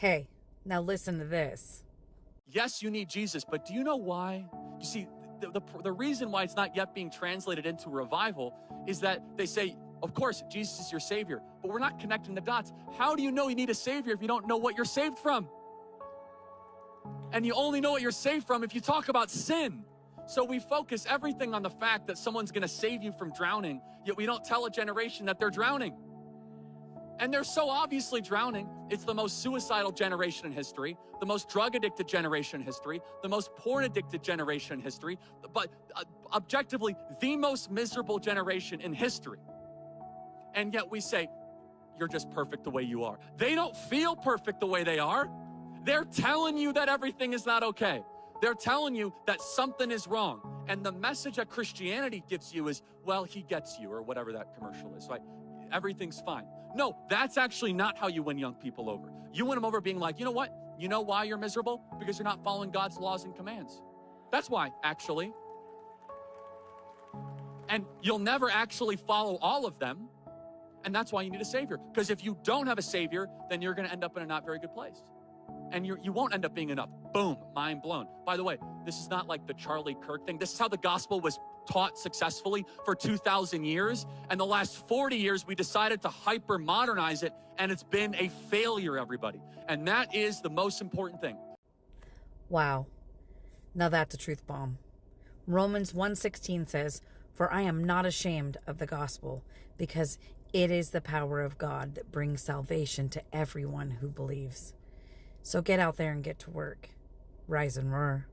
Hey, now listen to this. Yes, you need Jesus, but do you know why? You see, the reason why it's not yet being translated into revival is that they say, of course, Jesus is your Savior, but we're not connecting the dots. How do you know you need a Savior if you don't know what you're saved from? And you only know what you're saved from if you talk about sin. So we focus everything on the fact that someone's gonna save you from drowning, yet we don't tell a generation that they're drowning. And they're so obviously drowning. It's the most suicidal generation in history, the most drug-addicted generation in history, the most porn-addicted generation in history, but objectively, the most miserable generation in history. And yet we say, you're just perfect the way you are. They don't feel perfect the way they are. They're telling you that everything is not okay. They're telling you that something is wrong. And the message that Christianity gives you is, well, he gets you, or whatever that commercial is, right? Everything's fine. No, that's actually not how you win young people over. You win them over being like, you know what? You know why you're miserable? Because you're not following God's laws and commands. That's why, actually. And you'll never actually follow all of them. And that's why you need a Savior. Because if you don't have a Savior, then you're going to end up in a not very good place. And you won't end up being enough. Boom, mind blown. By the way, this is not like the Charlie Kirk thing. This is how the gospel was taught successfully for 2,000 years. And the last 40 years, we decided to hyper-modernize it, and it's been a failure, everybody. And that is the most important thing. Wow. Now that's a truth bomb. Romans 1:16 says, "For I am not ashamed of the gospel, because it is the power of God that brings salvation to everyone who believes." So get out there and get to work. Rise and roar.